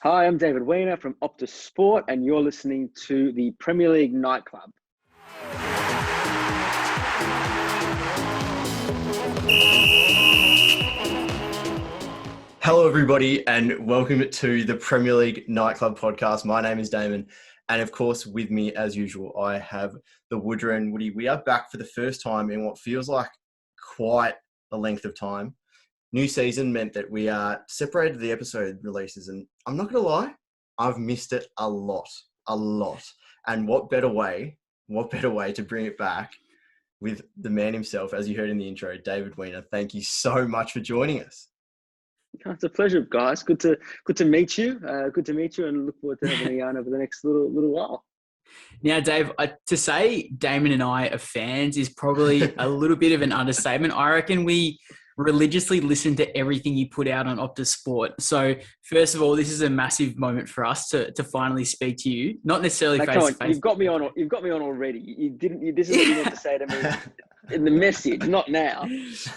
Hi, I'm David WEINER from Optus Sport, and you're listening to the Premier League Nightclub. Hello, everybody, and welcome to the Premier League Nightclub podcast. My name is Damon, and of course, with me, as usual, I have the Woodrow and Woody. We are back for the first time in what feels like quite a length of time. New season meant that we separated the episode releases, and I'm not going to lie, I've missed it a lot. And what better way to bring it back with the man himself, as you heard in the intro, David WEINER. Thank you so much for joining us. It's a pleasure, guys. Good to meet you. Good to meet you, and look forward to having you on over the next little while. Now, Dave, to say Damon and I are fans is probably a little bit of an understatement. I reckon we religiously listen to everything you put out on Optus Sport. So, first of all, this is a massive moment for us to finally speak to you. Not necessarily face to face. You've got me on already. You didn't. This is what you meant to say to me in the message, not now.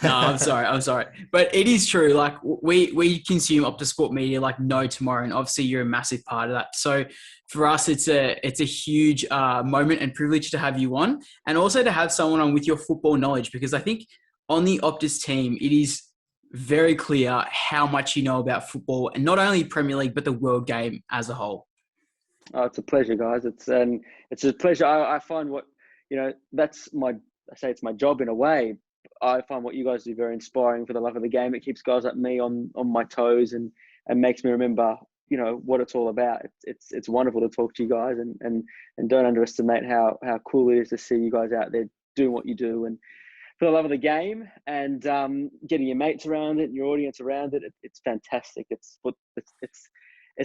No, I'm sorry. But it is true. Like we consume Optus Sport media like no tomorrow, and obviously you're a massive part of that. So for us, it's a huge moment and privilege to have you on, and also to have someone on with your football knowledge, because I think on the Optus team, it is very clear how much you know about football, and not only Premier League, but the world game as a whole. Oh, it's a pleasure, guys. It's a pleasure. I find it's my job in a way. I find what you guys do very inspiring for the love of the game. It keeps guys like me on my toes and makes me remember, what it's all about. It's wonderful to talk to you guys, and don't underestimate how cool it is to see you guys out there doing what you do, and for the love of the game, and getting your mates around it and your audience around it. It's fantastic. It's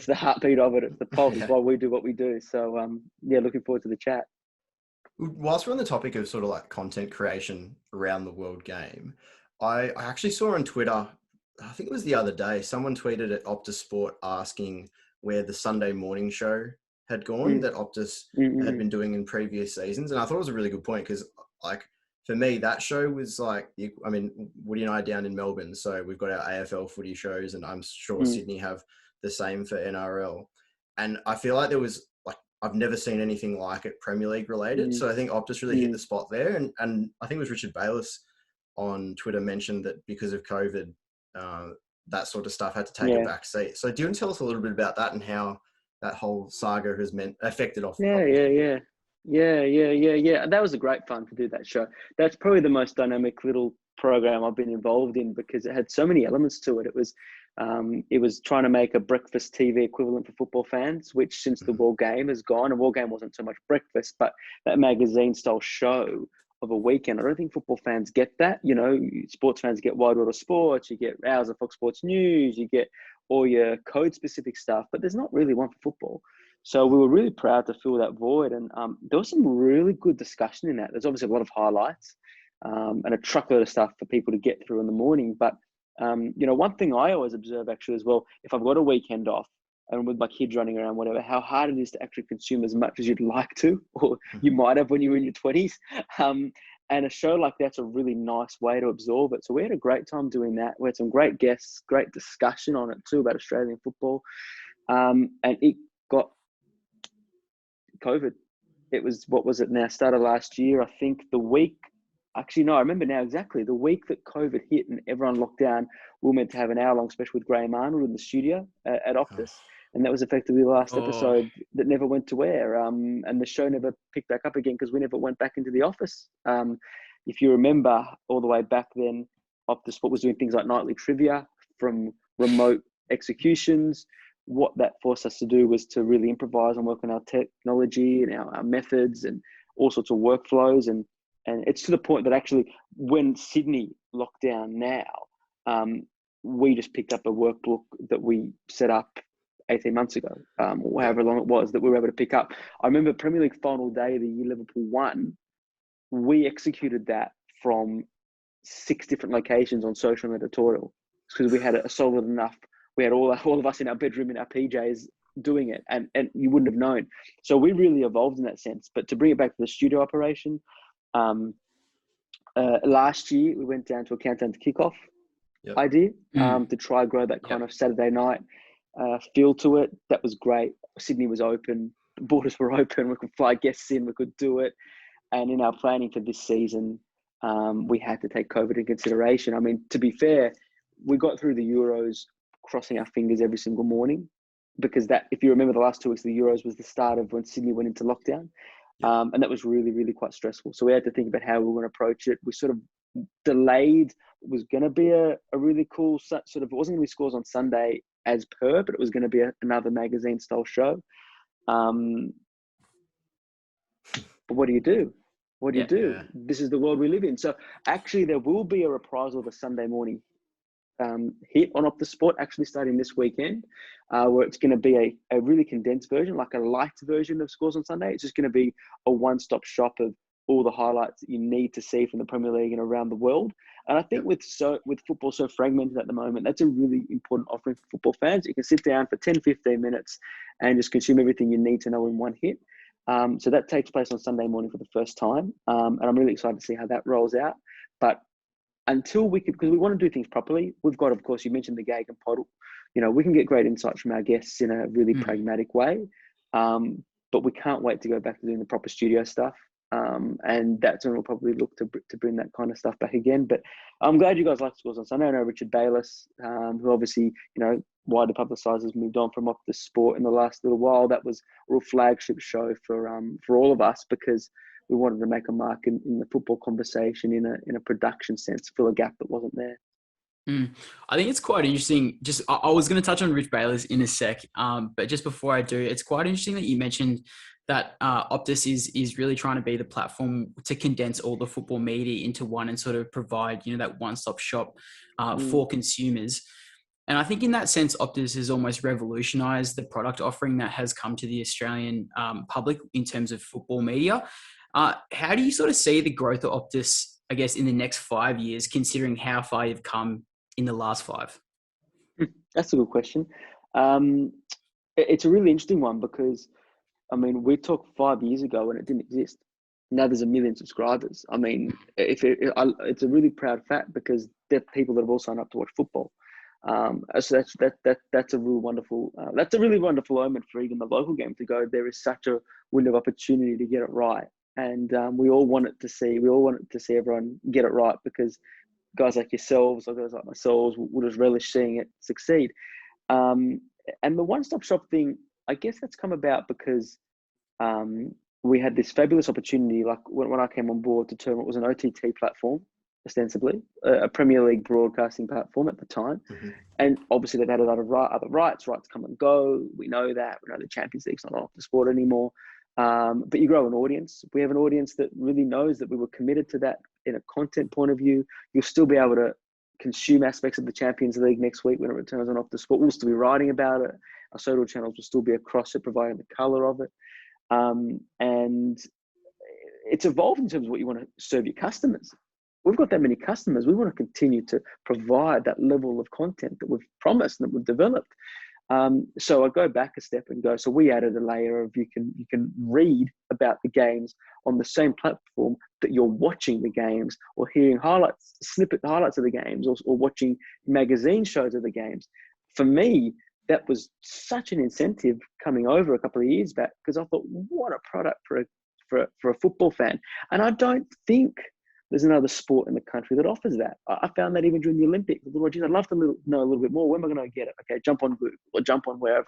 the heartbeat of it. It's the pulse. It's why we do what we do. So looking forward to the chat. Whilst we're on the topic of sort of like content creation around the world game, I actually saw on Twitter, I think it was the other day, someone tweeted at Optus Sport asking where the Sunday morning show had gone that Optus had been doing in previous seasons. And I thought it was a really good point because, like, for me, that show was like, Woody and I are down in Melbourne, so we've got our AFL footy shows, and I'm sure Sydney have the same for NRL. And I feel like there was, I've never seen anything like it Premier League related. So I think Optus really hit the spot there. And I think it was Richard Bayless on Twitter mentioned that because of COVID, that sort of stuff had to take a back seat. So do you want to tell us a little bit about that and how that whole saga has affected off? Yeah. That was a great fun to do that show. That's probably the most dynamic little program I've been involved in because it had so many elements to it. It was trying to make a breakfast TV equivalent for football fans, which since the World Game has gone, and World Game wasn't so much breakfast, but that magazine style show of a weekend. I don't think football fans get that. Sports fans get Wide World of Sports, you get hours of Fox Sports News, you get all your code specific stuff, but there's not really one for football. So we were really proud to fill that void, and there was some really good discussion in that. There's obviously a lot of highlights and a truckload of stuff for people to get through in the morning. But, one thing I always observe actually as well, if I've got a weekend off and with my kids running around, whatever, how hard it is to actually consume as much as you'd like to, or you might have when you were in your 20s. And a show like that's a really nice way to absorb it. So we had a great time doing that. We had some great guests, great discussion on it too about Australian football. And it got COVID. It was, what was it now? Started last year, I think I remember now exactly. The week that COVID hit and everyone locked down, we were meant to have an hour-long special with Graham Arnold in the studio at Optus. And that was effectively the last episode that never went to air. And the show never picked back up again because we never went back into the office. If you remember all the way back then, Optus Sport was doing things like nightly trivia from remote executions. What that forced us to do was to really improvise and work on our technology and our methods and all sorts of workflows. And it's to the point that actually when Sydney locked down now, we just picked up a workbook that we set up 18 months ago, or however long it was that we were able to pick up. I remember Premier League final day of the year Liverpool won. We executed that from 6 different locations on social and editorial because we had a solid enough. We had all of us in our bedroom in our PJs doing it, and you wouldn't have known. So we really evolved in that sense. But to bring it back to the studio operation, last year we went down to a countdown to kickoff idea to try grow that kind of Saturday night feel to it. That was great. Sydney was open. The borders were open. We could fly guests in. We could do it. And in our planning for this season, we had to take COVID into consideration. I mean, to be fair, we got through the Euros crossing our fingers every single morning, because that, if you remember, the last 2 weeks of the Euros was the start of when Sydney went into lockdown. And that was really, really quite stressful. So we had to think about how we were going to approach it. We sort of delayed. It was going to be a really cool sort of, it wasn't going to be Scores on Sunday as per, but it was going to be another magazine style show. But what do you do? What do you do? Yeah. This is the world we live in. So actually there will be a reprisal of a Sunday morning hit on Optus Sport, actually starting this weekend, where it's going to be a really condensed version, like a light version of Scores on Sunday. It's just going to be a one-stop shop of all the highlights that you need to see from the Premier League and around the world. And I think with football so fragmented at the moment, that's a really important offering for football fans. You can sit down for 10, 15 minutes and just consume everything you need to know in one hit. So that takes place on Sunday morning for the first time. And I'm really excited to see how that rolls out. But until we could, because we want to do things properly, we've got, of course, you mentioned the Gag and Pod. You know, we can get great insights from our guests in a really pragmatic way. But we can't wait to go back to doing the proper studio stuff. And that's when we'll probably look to bring that kind of stuff back again. But I'm glad you guys like Scores on Sunday. I know Richard Bayless, who obviously, you know, widely publicised, has moved on from Optus Sport in the last little while. That was a real flagship show for all of us, because we wanted to make a mark in the football conversation in a production sense, fill a gap that wasn't there. I think it's quite interesting. Just I was going to touch on Rich Bayless in a sec, but just before I do, it's quite interesting that you mentioned that Optus is really trying to be the platform to condense all the football media into one and sort of provide, you know, that one-stop shop for consumers. And I think in that sense, Optus has almost revolutionized the product offering that has come to the Australian public in terms of football media. How do you sort of see the growth of Optus, I guess, in the next 5 years, considering how far you've come in the last 5? That's a good question. It's a really interesting one, because, I mean, we talked 5 years ago and it didn't exist. Now there's 1 million subscribers. I mean, it's a really proud fact, because there are people that have all signed up to watch football. So that's a really wonderful moment for even the local game to go. There is such a window of opportunity to get it right, and we all wanted to see everyone get it right, because guys like yourselves or guys like myself would just relish seeing it succeed. And the one-stop shop thing, I guess that's come about because we had this fabulous opportunity, like when I came on board, to term it was an OTT platform, ostensibly a Premier League broadcasting platform at the time. And obviously they've added other rights come and go. We know that. We know the Champions League's not off the sport anymore. But you grow an audience. We have an audience that really knows that we were committed to that in a content point of view. You'll still be able to consume aspects of the Champions League next week when it returns on Optus Sport. We'll still be writing about it. Our social channels will still be across it, providing the colour of it. And it's evolved in terms of what you want to serve your customers. We've got that many customers. We want to continue to provide that level of content that we've promised and that we've developed. So I go back a step and go, so we added a layer of you can read about the games on the same platform that you're watching the games, or hearing highlights of the games, or watching magazine shows of the games. For me, that was such an incentive coming over a couple of years back, because I thought, what a product for a football fan. And I don't think there's another sport in the country that offers that. I found that even during the Olympics. I'd love to know a little bit more. When am I going to get it? Okay, jump on Google or jump on wherever.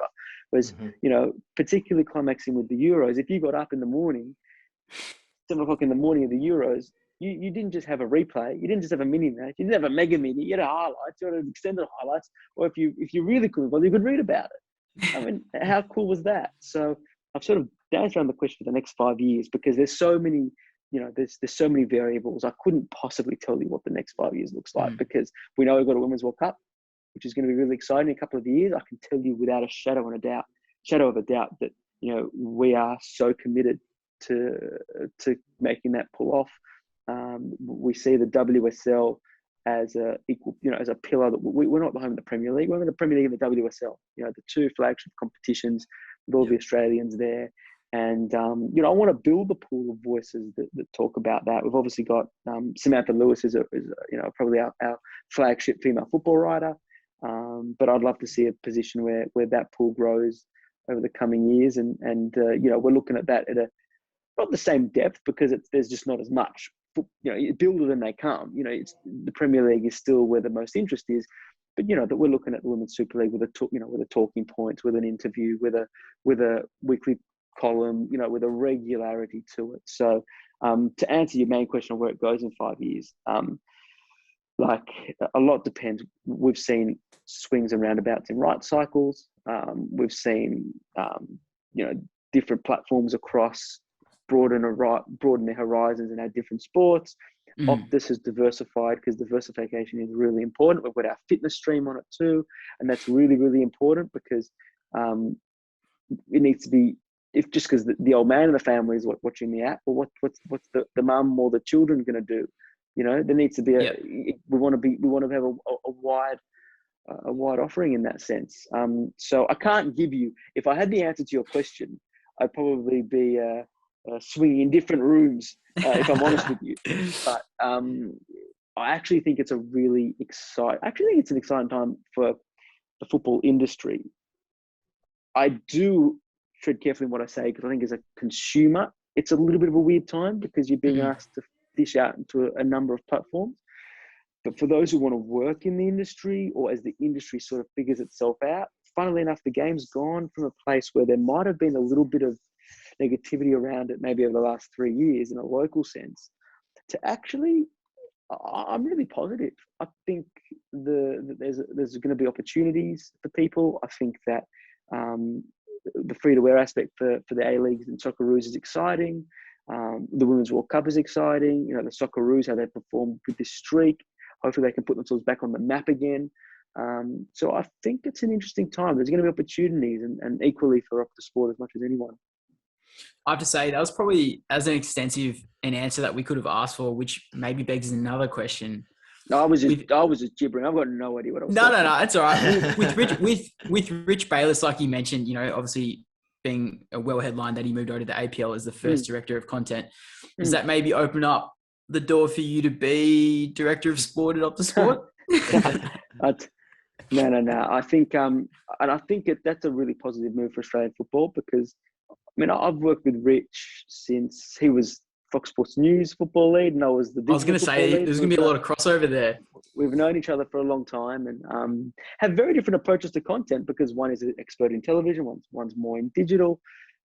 Whereas, you know, particularly climaxing with the Euros, if you got up in the morning, 7 o'clock in the morning of the Euros, you didn't just have a replay. You didn't just have a mini match. You didn't have a mega mini. You had a highlights. You had extended highlights. Or if you really couldn't, well, you could read about it. I mean, how cool was that? So I've sort of danced around the question for the next 5 years, because there's so many. You know, there's so many variables. I couldn't possibly tell you what the next 5 years looks like, because we know we've got a Women's World Cup, which is going to be really exciting in a couple of years. I can tell you without a shadow of a doubt that, you know, we are so committed to making that pull off. We see the WSL as a equal, you know, as a pillar that we're not the home of the Premier League. We're in the Premier League and the WSL. You know, the two flagship competitions with all the Australians there. And, you know, I want to build the pool of voices that talk about that. We've obviously got Samantha Lewis is you know, probably our flagship female football writer. But I'd love to see a position where that pool grows over the coming years, and we're looking at that at not the same depth because there's just not as much. You build it and they come. It's the Premier League is still where the most interest is, but that we're looking at the Women's Super League with with a talking points, with an interview, with a weekly column, with a regularity to it. So to answer your main question of where it goes in 5 years, like a lot depends. We've seen swings and roundabouts in right cycles. We've seen different platforms across broaden their horizons and add different sports. Optus has diversified because diversification is really important. We've got our fitness stream on it too, and that's really, really important because it needs to be, if just because the old man in the family is watching the app, well, what's the mum or the children going to do? There needs to be we want to have a wide offering in that sense. So I can't give you, if I had the answer to your question, I'd probably be swinging in different rooms, if I'm honest with you. But I actually think it's an exciting time for the football industry. I do tread carefully in what I say because I think as a consumer, it's a little bit of a weird time because you're being asked to dish out into a number of platforms. But for those who want to work in the industry, or as the industry sort of figures itself out, funnily enough, the game's gone from a place where there might have been a little bit of negativity around it maybe over the last 3 years in a local sense, to actually, I'm really positive. I think there's going to be opportunities for people. I think that the free-to-wear aspect for the A-Leagues and Socceroos is exciting. The Women's World Cup is exciting. The Socceroos, how they performed with this streak. Hopefully they can put themselves back on the map again. So I think it's an interesting time. There's going to be opportunities and equally for Optus Sport as much as anyone. I have to say that was probably as an extensive an answer that we could have asked for, which maybe begs another question. No, I was just gibbering. I've got no idea what I was No, it's all right. With Rich Bayless, like you mentioned, obviously being a well headline that he moved over to the APL as the first director of content. Does that maybe open up the door for you to be director of sport at Optus Sport? No. I think, and I think that's a really positive move for Australian football because, I've worked with Rich since he was Fox Sports News football lead, and I was the. I was going to say there's going to be a lot of crossover there. We've known each other for a long time and have very different approaches to content because one is an expert in television, one's more in digital.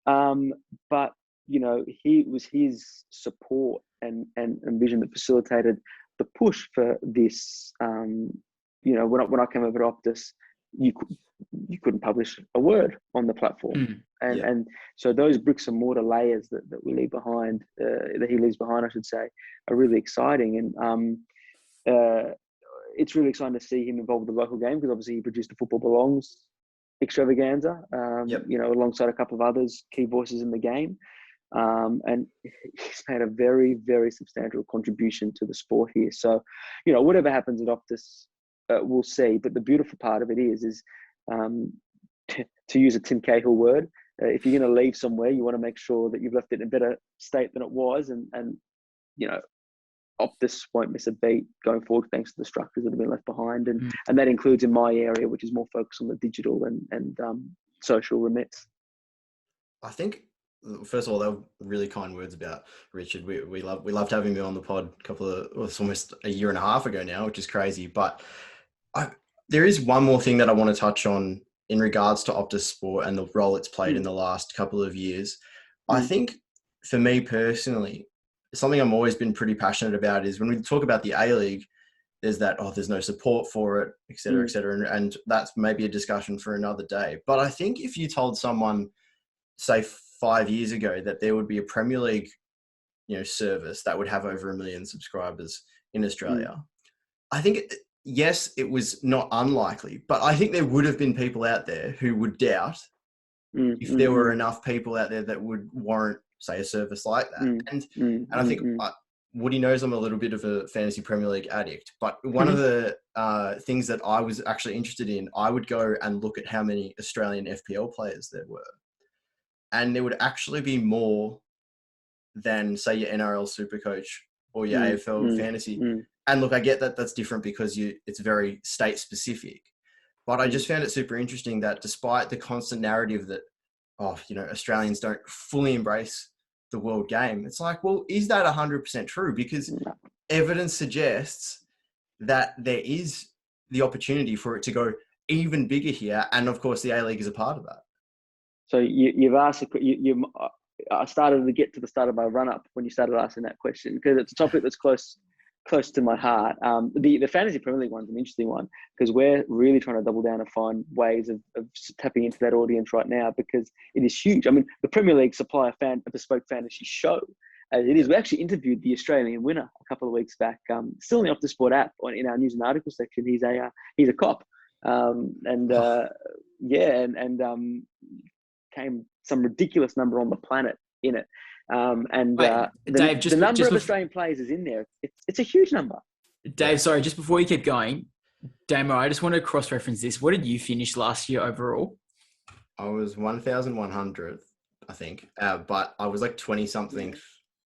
But it was his support and vision that facilitated the push for this. When I came over to Optus, you couldn't publish a word on the platform, and so those bricks and mortar layers that we leave behind, that he leaves behind, I should say, are really exciting. And it's really exciting to see him involved with the local game because obviously he produced the Football Belongs extravaganza, alongside a couple of others, key voices in the game. And he's made a very, very substantial contribution to the sport here. So, whatever happens at Optus, we'll see. But the beautiful part of it is to use a Tim Cahill word, if you're going to leave somewhere, you want to make sure that you've left it in a better state than it was. And Optus won't miss a beat going forward thanks to the structures that have been left behind. And that includes in my area, which is more focused on the digital and social remits. I think, first of all, they were really kind words about Richard. We loved having him on the pod it's almost a year and a half ago now, which is crazy. But there is one more thing that I want to touch on in regards to Optus Sport and the role it's played in the last couple of years. I think for me personally, something I've always been pretty passionate about is when we talk about the A-League, there's that, there's no support for it, et cetera, and that's maybe a discussion for another day. But I think if you told someone, say 5 years ago, that there would be a Premier League, service that would have over 1 million subscribers in Australia, I think, yes, it was not unlikely, but I think there would have been people out there who would doubt if there were enough people out there that would warrant, say, a service like that. And I think Woody knows I'm a little bit of a fantasy Premier League addict, but one of the things that I was actually interested in, I would go and look at how many Australian FPL players there were. And there would actually be more than, say, your NRL Supercoach or your AFL Fantasy. And look, I get that that's different because it's very state specific. But I just found it super interesting that despite the constant narrative that, Australians don't fully embrace the world game, it's like, well, is that 100% true? Because evidence suggests that there is the opportunity for it to go even bigger here. And of course, the A-League is a part of that. So you've asked, I started to get to the start of my run-up when you started asking that question, because it's a topic that's close to my heart. The Fantasy Premier League one's an interesting one, because we're really trying to double down and find ways of tapping into that audience right now, because it is huge. I mean, the Premier League supply a bespoke fantasy show as it is. We actually interviewed the Australian winner a couple of weeks back, still in the Optus Sport app in our news and article section. He's a cop. Came some ridiculous number on the planet in it. Dave, the number of Australian players is in there. It's a huge number. Dave, sorry, just before you keep going, Damo, I just want to cross-reference this. What did you finish last year overall? I was 1,100th, I think, but I was like 20-something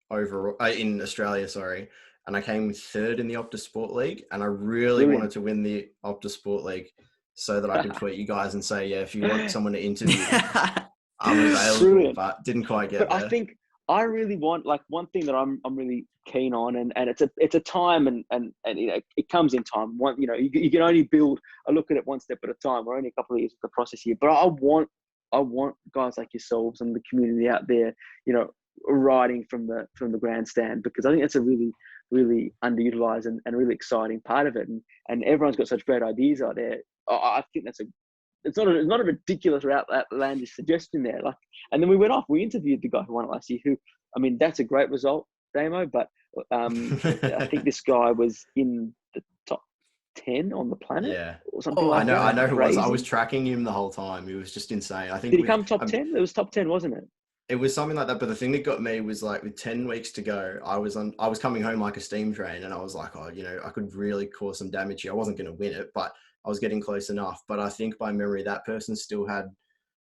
overall in Australia, sorry. And I came third in the Optus Sport League, and I really wanted to win the Optus Sport League so that I could tweet you guys and say, yeah, if you want someone to interview, I'm available, but didn't quite get there. I think I really want, like, one thing that I'm really keen on, and it's a time and it comes in time. You can only build. I look at it one step at a time. We're only a couple of years of the process here, but I want guys like yourselves and the community out there, riding from the grandstand, because I think that's a really, really underutilized and really exciting part of it. And everyone's got such great ideas out there. I think it's not a ridiculous or outlandish suggestion there. And then we went off. We interviewed the guy who won it last year. That's a great result, Damo. But I think this guy was in the top 10 on the planet, or something like that. I know who was. I was tracking him the whole time. He was just insane. I think. Did he come top 10? It was top 10, wasn't it? It was something like that. But the thing that got me was, like, with 10 weeks to go, I was coming home like a steam train, and I was like, I could really cause some damage here. I wasn't going to win it, but I was getting close enough. But I think by memory, that person still had,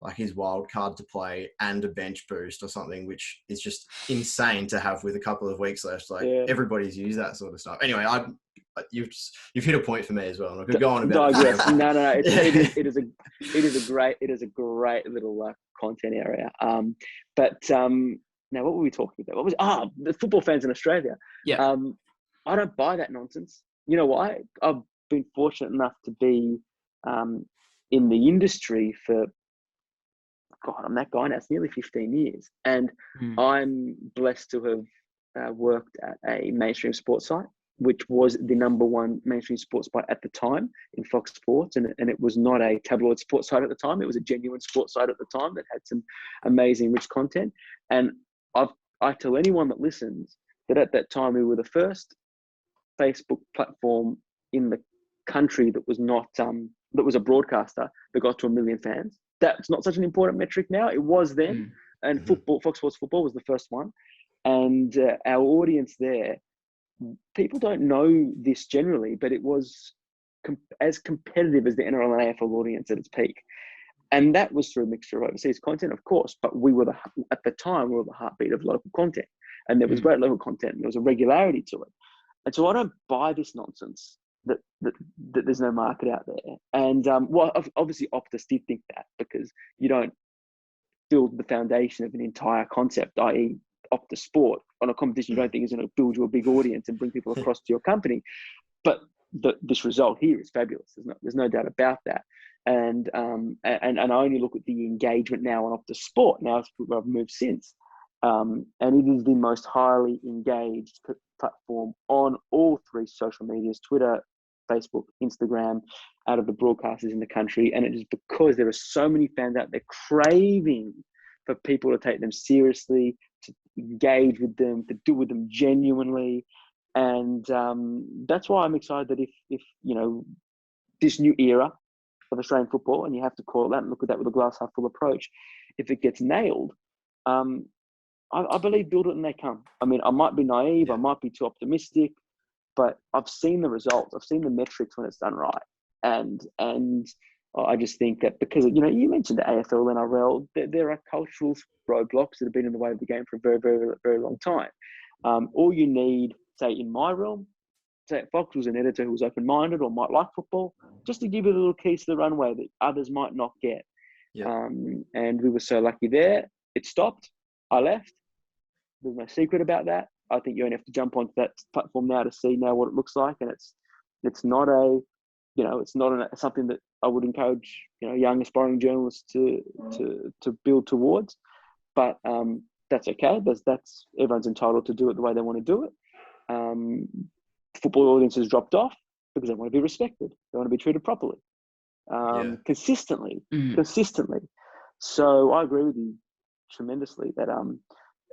like, his wild card to play and a bench boost or something, which is just insane to have with a couple of weeks left. Everybody's used that sort of stuff. Anyway, you've hit a point for me as well, and I could go on about it. No. It is a great little content area. Now, what were we talking about? What was the football fans in Australia? Yeah. I don't buy that nonsense. You know why? I've been fortunate enough to be in the industry for, I'm that guy now. It's nearly 15 years, and I'm blessed to have worked at a mainstream sports site, which was the number one mainstream sports site at the time in Fox Sports, and it was not a tabloid sports site at the time. It was a genuine sports site at the time that had some amazing, rich content. And I tell anyone that listens that at that time we were the first Facebook platform in the country that was not that was a broadcaster that got to 1 million fans. That's not such an important metric now. It was then, and Fox Sports Football was the first one, and our audience there. People don't know this generally, but it was as competitive as the NRL and AFL audience at its peak. And that was through a mixture of overseas content, of course, but at the time, we were the heartbeat of local content. And there was great local content, and there was a regularity to it. And so I don't buy this nonsense that there's no market out there. And obviously Optus did think that, because you don't build the foundation of an entire concept, i.e. Optus Sport, on a competition you don't think is going to build you a big audience and bring people across to your company. But this result here is fabulous. There's no doubt about that. And I only look at the engagement now on Optus Sport. Now I've moved since. And it is the most highly engaged platform on all three social medias: Twitter, Facebook, Instagram, out of the broadcasters in the country. And it is because there are so many fans out there craving for people to take them seriously, to engage with them, to do with them genuinely. And that's why I'm excited that if this new era of Australian football, and you have to call it that and look at that with a glass half full approach, if it gets nailed, I believe build it and they come. I mean, I might be naive, I might be too optimistic, but I've seen the results. I've seen the metrics when it's done right. And I just think that because, you mentioned the AFL and NRL, there are cultural roadblocks that have been in the way of the game for a very, very, very long time. All you need, say in my realm, say at Fox was an editor who was open-minded or might like football, just to give you a little keys to the runway that others might not get. Yeah. And we were so lucky there. It stopped. I left. There's no secret about that. I think you only have to jump onto that platform now to see now what it looks like, and it's not something that I would encourage young aspiring journalists to build towards. But that's okay. That's everyone's entitled to do it the way they want to do it. Football audiences dropped off because they want to be respected. They want to be treated properly, consistently. So I agree with you tremendously that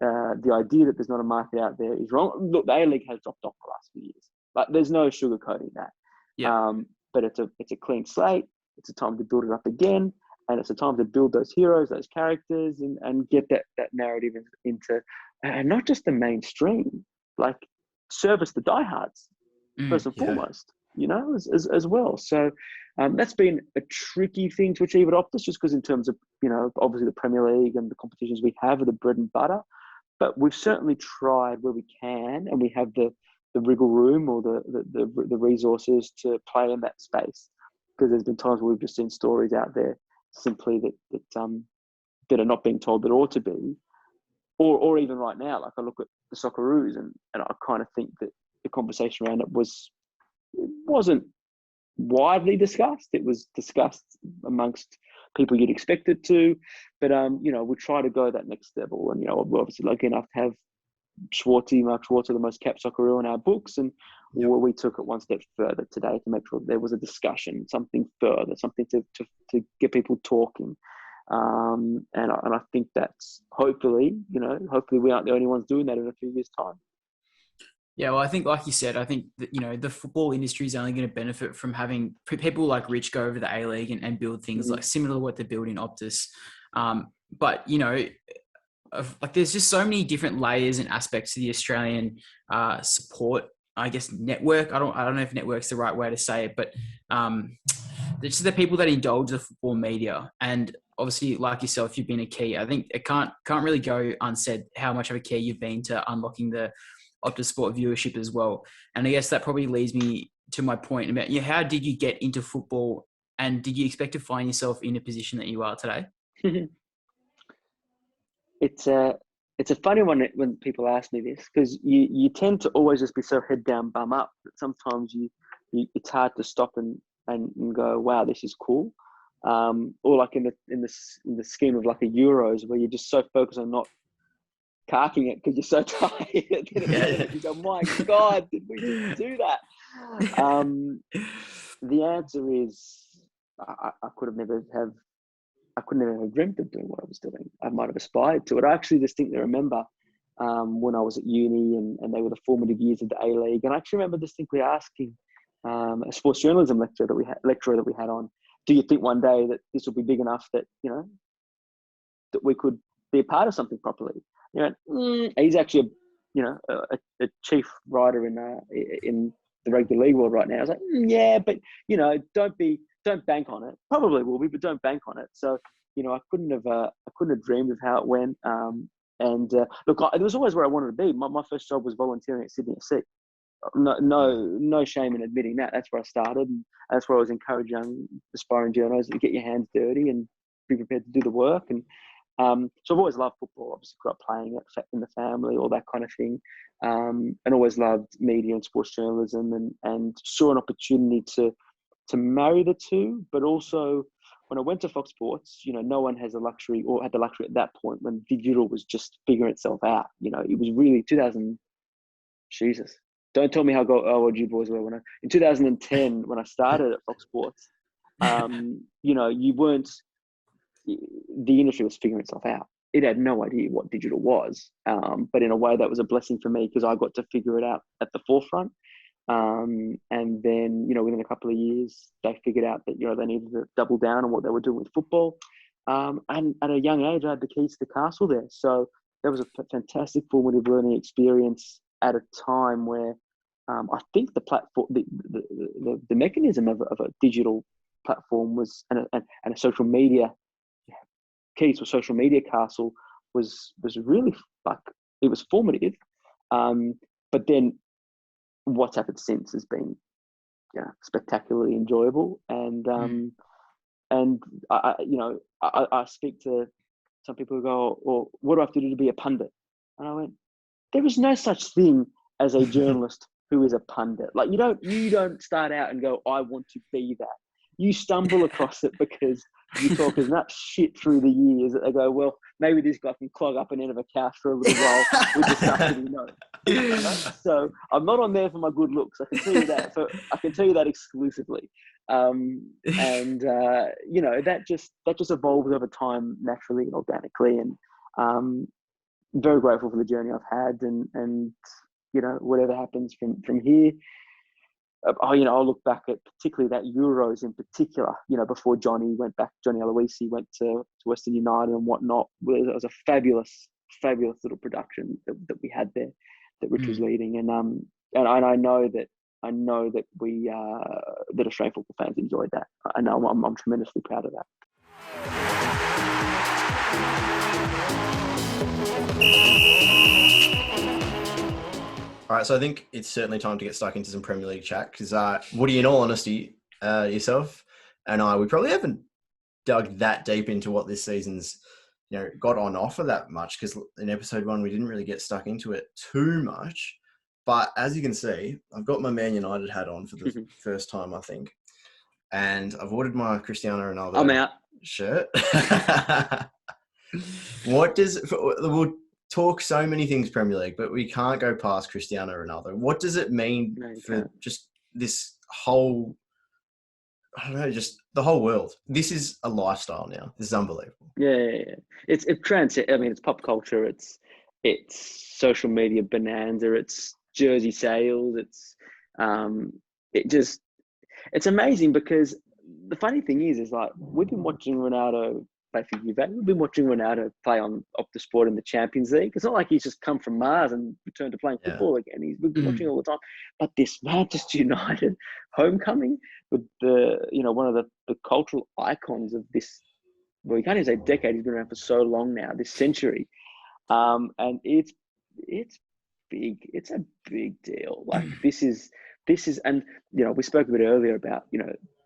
the idea that there's not a market out there is wrong. Look, the ALeague has dropped off the last few years. Like, there's no sugarcoating that. Yeah. But it's a clean slate. It's a time to build it up again, and it's a time to build those heroes, those characters, and get that narrative into and not just the mainstream. Like, service the diehards first and foremost, as well. So that's been a tricky thing to achieve at Optus, just because in terms of obviously the Premier League and the competitions we have are the bread and butter. But we've certainly tried where we can, and we have the wriggle room or the resources to play in that space. Because there's been times where we've just seen stories out there simply that are not being told that ought to be, or even right now, like I look at the Socceroos and I kind of think that the conversation around it wasn't widely discussed. It was discussed amongst people you'd expect it to, but we try to go that next level, and we're obviously lucky enough to have Mark Schwarzer, the most capped Socceroo in our books, and we took it one step further today to make sure there was a discussion, something further, something to get people talking, and I think that's hopefully we aren't the only ones doing that in a few years' time. Yeah, well, I think, like you said, I think that, the football industry is only going to benefit from having people like Rich go over the ALeague and build things like similar to what they build in Optus. But there's just so many different layers and aspects to the Australian support, I guess, network. I don't know if network's the right way to say it, but there's just the people that indulge the football media. And obviously, like yourself, you've been a key. I think it can't really go unsaid how much of a key you've been to unlocking the Optus Sport viewership as well. And I guess that probably leads me to my point about how did you get into football, and did you expect to find yourself in a position that you are today? It's a funny one when people ask me this, because you tend to always just be so head down, bum up, that sometimes it's hard to stop and go, wow, this is cool. Or like in the scheme of like a Euros, where you're just so focused on not carking it because you're so tired. You go, my God, did we just do that? The answer is I could never have dreamt of doing what I was doing. I might have aspired to it. I actually distinctly remember when I was at uni and they were the formative years of the ALeague. And I actually remember distinctly asking a sports journalism lecturer that we had on, do you think one day that this will be big enough that, that we could be a part of something properly? He's actually a chief writer in the rugby league world right now. I was like, yeah, but don't bank on it. Probably will be, but don't bank on it. So I couldn't have dreamed of how it went. Look, it was always where I wanted to be. My first job was volunteering at Sydney FC. No shame in admitting that. That's where I started, and that's where I was encouraging young aspiring journalists to get your hands dirty and be prepared to do the work. And so I've always loved football. Obviously, grew up playing it in the family, all that kind of thing, and always loved media and sports journalism, and saw an opportunity to marry the two. But also, when I went to Fox Sports, no one has the luxury, or had the luxury at that point when digital was just figuring itself out. It was really 2000. Jesus, don't tell me how old you boys were in 2010 when I started at Fox Sports. You weren't. The industry was figuring itself out. It had no idea what digital was, but in a way that was a blessing for me because I got to figure it out at the forefront. And then, within a couple of years, they figured out that, they needed to double down on what they were doing with football. And at a young age, I had the keys to the castle there. So that was a fantastic formative learning experience at a time where I think the platform, the mechanism of a digital platform was, and a social media, keys to a social media castle was really, like, it was formative. But then what's happened since has been spectacularly enjoyable. And I speak to some people who go, "Or what do I have to do to be a pundit?" And I went, "There is no such thing as a journalist who is a pundit. Like you don't start out and go, I want to be that. You stumble across it because you talk enough shit through the years that they go, well, maybe this guy can clog up an end of a couch for a little while with the stuff that he knows." Right? So I'm not on there for my good looks. I can tell you that. I can tell you that exclusively. That just evolves over time naturally and organically. And very grateful for the journey I've had, and whatever happens from here. I'll look back at particularly that Euros in particular, before Johnny Aloisi went to Western United and whatnot. It was a fabulous little production that we had there, that Rich was leading. And I know that we that Australian football fans enjoyed that. I know I'm tremendously proud of that. All right, so I think it's certainly time to get stuck into some Premier League chat because, Woody, in all honesty, yourself and I, we probably haven't dug that deep into what this season's, got on offer that much, because in episode 1 we didn't really get stuck into it too much. But as you can see, I've got my Man United hat on for the first time, I think, and I've ordered my Cristiano Ronaldo I'm out. shirt. We'll talk so many things Premier League, but we can't go past Cristiano Ronaldo. What does it mean for just this whole, I don't know, just the whole world? This is a lifestyle now. This is unbelievable. Yeah. It's pop culture. It's social media bonanza. It's jersey sales. It's amazing, because the funny thing is like, we've been watching Ronaldo play for Juve. We've been watching Ronaldo play on Optus Sport in the Champions League. It's not like he's just come from Mars and returned to playing football again. We've been watching all the time. But this Manchester United homecoming with one of the cultural icons of this, well, you can't even say decade. He's been around for so long now, this century. And it's big. It's a big deal. Like this is, and we spoke a bit earlier about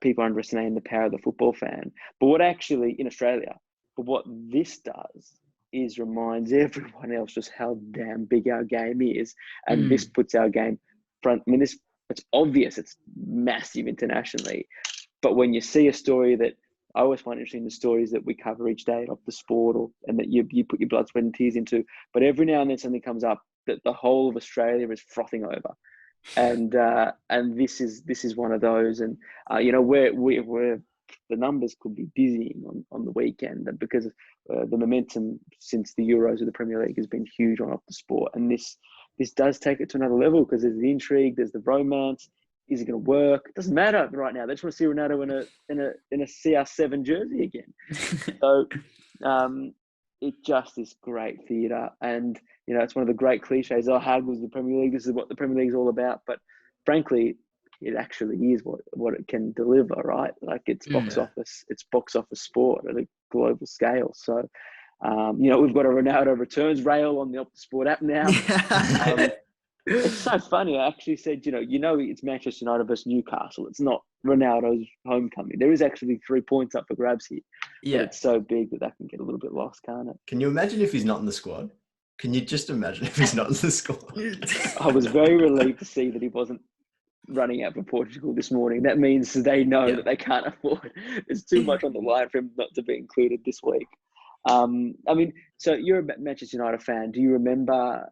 people underestimating the power of the football fan. But what actually in Australia, but what this does is reminds everyone else just how damn big our game is, and this puts our game front. I mean, it's obvious, it's massive internationally. But when you see a story that I always find interesting, the stories that we cover each day off the sport, and that you put your blood, sweat, and tears into, but every now and then something comes up that the whole of Australia is frothing over. And this is one of those, and we're the numbers could be dizzying on the weekend, because the momentum since the Euros of the Premier League has been huge on Optus Sport, and this does take it to another level, because there's the intrigue, there's the romance. Is it going to work? It doesn't matter right now. They just want to see Ronaldo in a CR7 jersey again. So it just is great theatre, and it's one of the great cliches. Oh, how good is the Premier League? This is what the Premier League is all about. But frankly, it actually is what it can deliver, right? Like it's box office sport at a global scale. So we've got a Ronaldo returns rail on the Optus Sport app now. It's so funny. I actually said, it's Manchester United versus Newcastle. It's not Ronaldo's homecoming. There is actually 3 points up for grabs here. Yeah, but it's so big that can get a little bit lost, can't it? Can you imagine if he's not in the squad? Can you just imagine if he's not in the squad? I was very relieved to see that he wasn't running out for Portugal this morning. That means they know that they can't afford. There's too much on the line for him not to be included this week. So you're a Manchester United fan. Do you remember,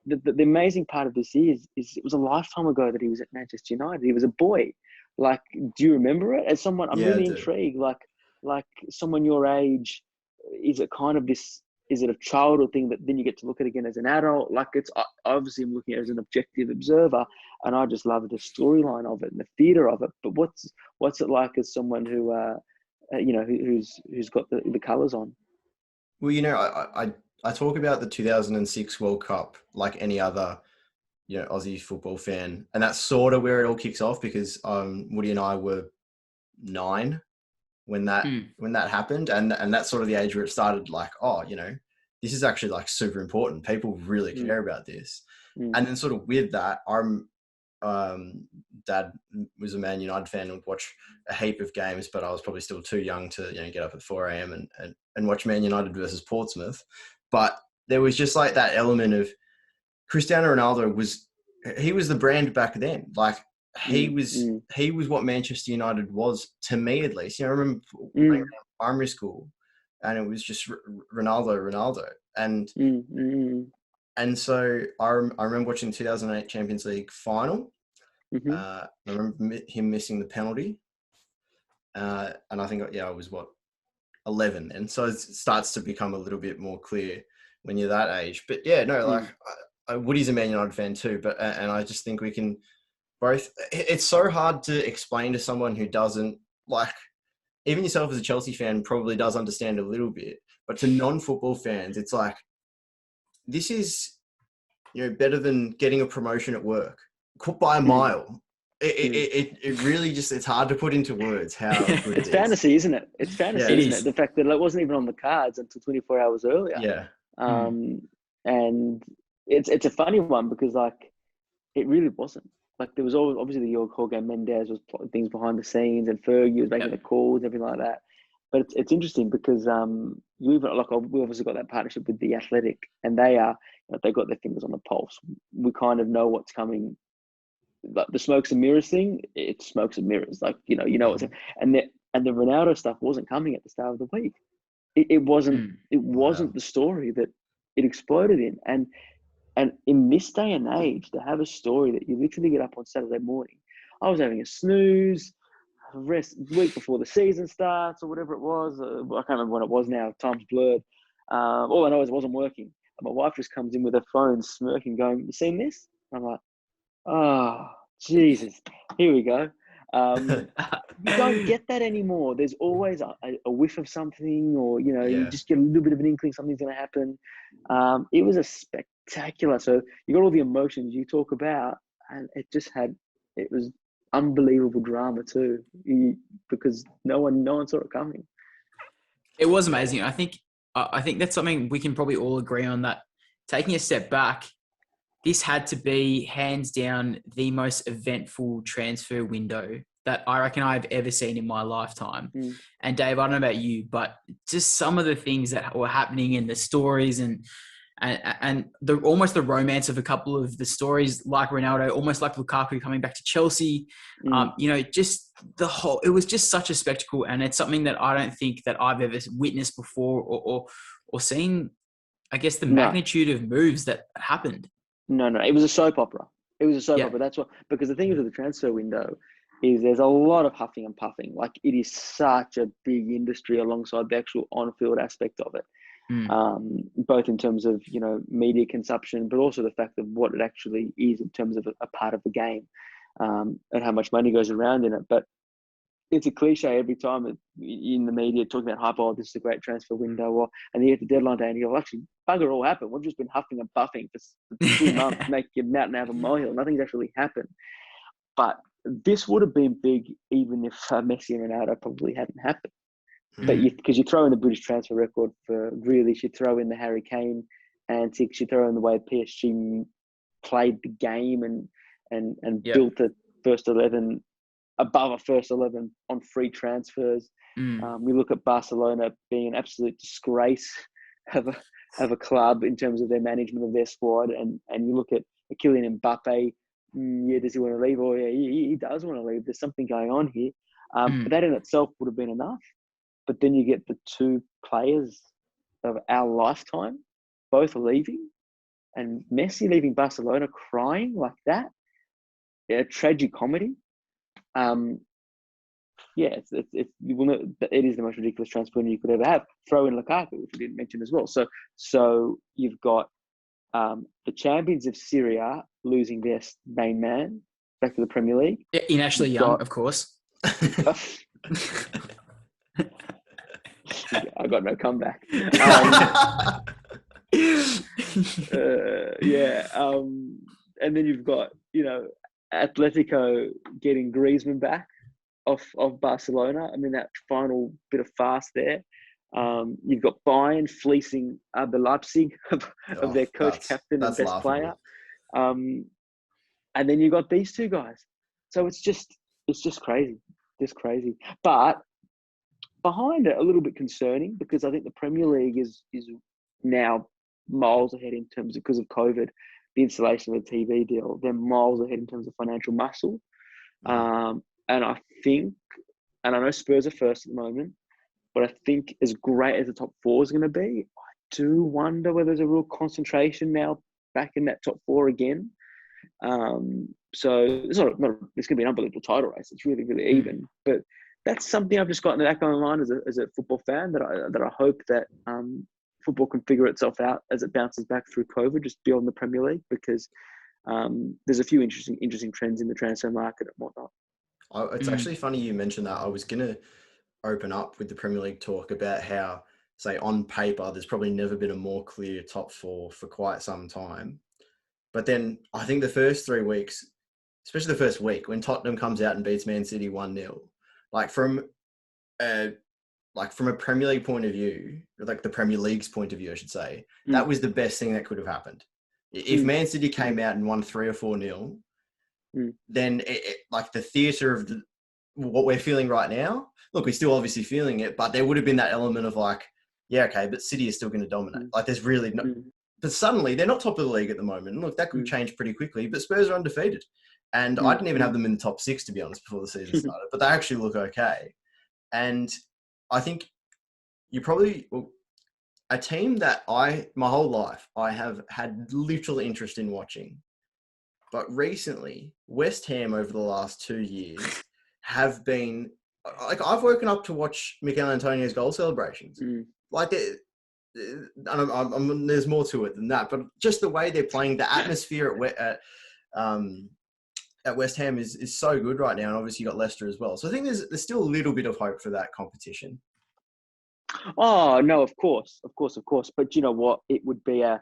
the amazing part of this is it was a lifetime ago that he was at Manchester United. He was a boy. Like, do you remember it? As someone, I'm really intrigued. Like someone your age, is it kind of this? Is it a childhood thing that then you get to look at again as an adult? Like, it's obviously, I'm looking at it as an objective observer, and I just love the storyline of it and the theatre of it. But what's it like as someone who who's got the colours on? Well, I talk about the 2006 World Cup like any other, Aussie football fan. And that's sort of where it all kicks off, because Woody and I were 9 when that happened. And that's sort of the age where it started, like, this is actually like super important. People really care about this. And then sort of with that, Dad was a Man United fan and would watch a heap of games, but I was probably still too young to get up at 4 a.m. and watch Man United versus Portsmouth. But there was just like that element of Cristiano Ronaldo was the brand back then. Like he was what Manchester United was to me, at least. I remember playing in primary school, and it was just Ronaldo, and so I remember watching the 2008 Champions League final. I remember him missing the penalty, and I think I was 11, and so it starts to become a little bit more clear when you're that age. But Woody's a Man United fan too, and I just think we can both. It's so hard to explain to someone who doesn't like. Even yourself as a Chelsea fan probably does understand a little bit, but to non-football fans, it's like this is better than getting a promotion at work by a mile. It really just, it's hard to put into words how good it's fantasy, isn't it? It's fantasy, isn't it? The fact that it wasn't even on the cards until 24 hours earlier. Yeah. And it's a funny one because like it really wasn't. Like there was always obviously the Jorge Mendes was things behind the scenes, and Fergie was making the calls, everything like that. But it's interesting because we obviously got that partnership with the Athletic, and they got their fingers on the pulse. We kind of know what's coming. Like the smokes and mirrors thing, it's smokes and mirrors. Like what's and the Ronaldo stuff wasn't coming at the start of the week. It wasn't the story that it exploded in. And in this day and age, to have a story that you literally get up on Saturday morning, I was having a snooze, rest week before the season starts or whatever it was. I can't remember when it was now. Time's blurred. All I know is it wasn't working. And my wife just comes in with her phone, smirking, going, "You seen this?" And I'm like, "Oh, Jesus, here we go." You don't get that anymore. There's always a whiff of something, or you just get a little bit of an inkling something's going to happen. It was a spectacular. So you got all the emotions you talk about, and it was unbelievable drama too, because no one saw it coming. It was amazing. I think that's something we can probably all agree on, that taking a step back, this had to be hands down the most eventful transfer window that I reckon I've ever seen in my lifetime. And Dave, I don't know about you, but just some of the things that were happening in the stories and almost the romance of a couple of the stories, like Ronaldo, almost like Lukaku coming back to Chelsea. Just it was just such a spectacle, and it's something that I don't think that I've ever witnessed before or seen. I guess the magnitude of moves that happened. No, it was a soap opera. It was a soap opera. That's what, because the thing is with the transfer window is there's a lot of huffing and puffing. Like it is such a big industry alongside the actual on-field aspect of it. Both in terms of, media consumption, but also the fact of what it actually is in terms of a part of the game, and how much money goes around in it. But it's a cliche every time in the media talking about hype, this is a great transfer window, and you get the deadline day and you go, actually, bugger all happened. We've just been huffing and buffing for 2 months to make your mountain out of a molehill. Nothing's actually happened. But this would have been big even if Messi and Ronaldo probably hadn't happened. But because you throw in the British transfer record for Grealish, you throw in the Harry Kane antics, you throw in the way PSG played the game and built the first 11 above a first 11 on free transfers. We look at Barcelona being an absolute disgrace of a club in terms of their management of their squad, and you look at Kylian Mbappe. Does he want to leave? He does want to leave. There's something going on here. But that in itself would have been enough. But then you get the two players of our lifetime both leaving, and Messi leaving Barcelona crying like that. A tragic comedy. It is the most ridiculous transfer you could ever have. Throw in Lukaku, which we didn't mention as well. So you've got the champions of Syria losing their main man back to the Premier League. Yeah, in Ashley Young, of course. I got no comeback. And then you've got, Atletico getting Griezmann back off Barcelona. I mean, that final bit of farce there. You've got Bayern fleecing the Leipzig of their coach, captain, and best player. And and then you got these two guys. So it's just crazy, But behind it, a little bit concerning, because I think the Premier League is now miles ahead in terms of, because of COVID, the installation of the TV deal. They're miles ahead in terms of financial muscle. And I think, and I know Spurs are first at the moment, but I think as great as the top four is going to be, I do wonder whether there's a real concentration now back in that top four again. So it's not it's going to be an unbelievable title race. It's really, really even. But that's something I've just got in the back of my mind as a football fan, that I hope that football can figure itself out as it bounces back through COVID, just beyond the Premier League, because there's a few interesting trends in the transfer market and whatnot. It's actually funny you mentioned that. I was going to open up with the Premier League talk about how, say, on paper, there's probably never been a more clear top four for quite some time. But then I think the first 3 weeks, especially the first week, when Tottenham comes out and beats Man City 1-0, like from a Premier League point of view, like the Premier League's point of view, I should say, that was the best thing that could have happened. If Man City came out and won 3 or 4-0, then like the theatre of what we're feeling right now, look, we're still obviously feeling it, but there would have been that element of like, yeah, okay, but City is still going to dominate. Like there's really no... But suddenly, they're not top of the league at the moment. And look, that could change pretty quickly, but Spurs are undefeated. And I didn't even have them in the top 6, to be honest, before the season started. But they actually look okay. And I think you probably... Well, a team that my whole life, I have had little interest in watching. But recently, West Ham over the last 2 years have been... Like, I've woken up to watch Mikel Antonio's goal celebrations. Like, there's more to it than that, but just the way they're playing, the atmosphere at West Ham is so good right now, and obviously you got Leicester as well. So I think there's still a little bit of hope for that competition. Oh no, of course. But you know what? It would be a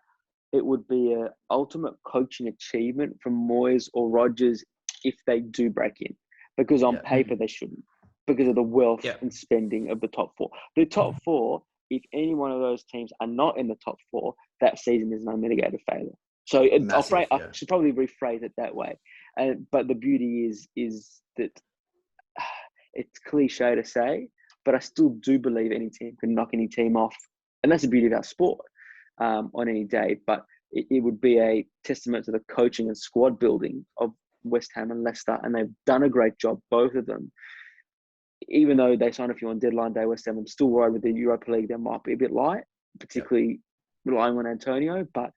ultimate coaching achievement from Moyes or Rodgers if they do break in, because on paper they shouldn't, because of the wealth and spending of the top four. The top four, if any one of those teams are not in the top four, that season is an unmitigated failure. So I should probably rephrase it that way. But the beauty is that it's cliche to say, but I still do believe any team can knock any team off. And that's the beauty of our sport on any day. But it would be a testament to the coaching and squad building of West Ham and Leicester. And they've done a great job, both of them. Even though they signed a few on deadline day, West Ham, I'm still worried with the Europa League. They might be a bit light, particularly relying on Antonio. But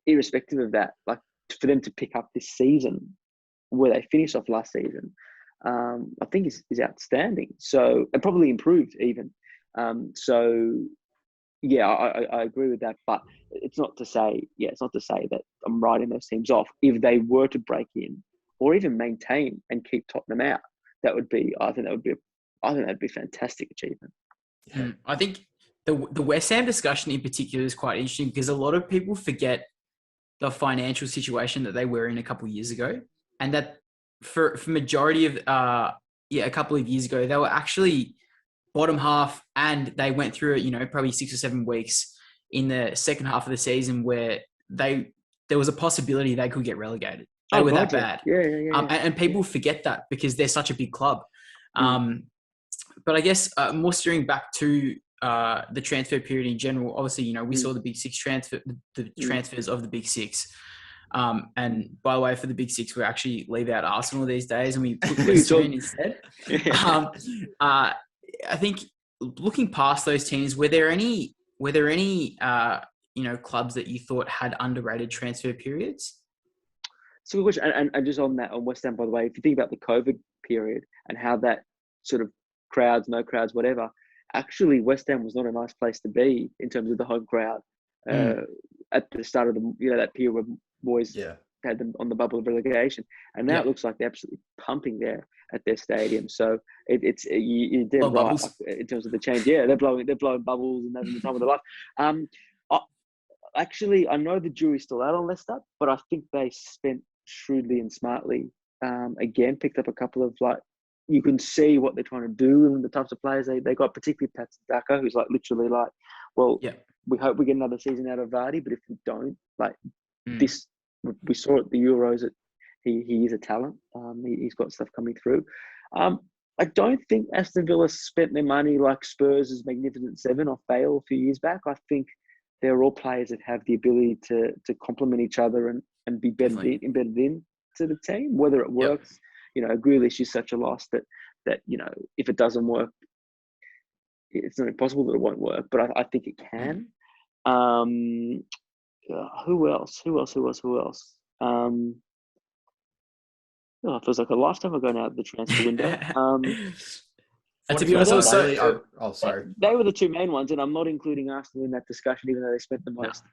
irrespective of that, like for them to pick up this season where they finished off last season, I think is outstanding. So, and probably improved even. I agree with that. But it's not to say that I'm writing those teams off. If they were to break in or even maintain and keep Tottenham out, I think that'd be a fantastic achievement. I think the West Ham discussion in particular is quite interesting, because a lot of people forget the financial situation that they were in a couple of years ago, and that for majority of a couple of years ago, they were actually bottom half, and they went through probably 6 or 7 weeks in the second half of the season where there was a possibility they could get relegated. They were that bad. Yeah. And people forget that because they're such a big club. But I guess more steering back to the transfer period in general, obviously, we saw the Big Six transfers of the Big Six. And by the way, for the Big Six, we actually leave out Arsenal these days and we put West Ham instead. I think looking past those teams, were there any clubs that you thought had underrated transfer periods? So good question. And just on that, on West Ham, by the way, if you think about the COVID period and how that sort of crowds, no crowds, whatever, actually West Ham was not a nice place to be in terms of the home crowd at the start of that period where boys had them on the bubble of relegation. And now it looks like they're absolutely pumping there at their stadium. So you're dead right bubbles. In terms of the change. Yeah, they're blowing bubbles and having the time of their life. Actually, I know the jury's still out on Leicester, but I think they spent shrewdly and smartly. Again, picked up a couple of you can see what they're trying to do and the types of players they got, particularly Pat Daka, who's literally we hope we get another season out of Vardy, but if we don't, this, we saw at the Euros at he is a talent. He's got stuff coming through. I don't think Aston Villa spent their money like Spurs' Magnificent Seven off Bale a few years back. I think they're all players that have the ability to complement each other and be embedded in to the team. Whether it works, Grealish is such a loss that if it doesn't work, it's not impossible that it won't work. But I think it can. Who else? It feels like a lifetime ago now at the transfer window. To be honest, sorry. They were the two main ones, and I'm not including Arsenal in that discussion, even though they spent the most.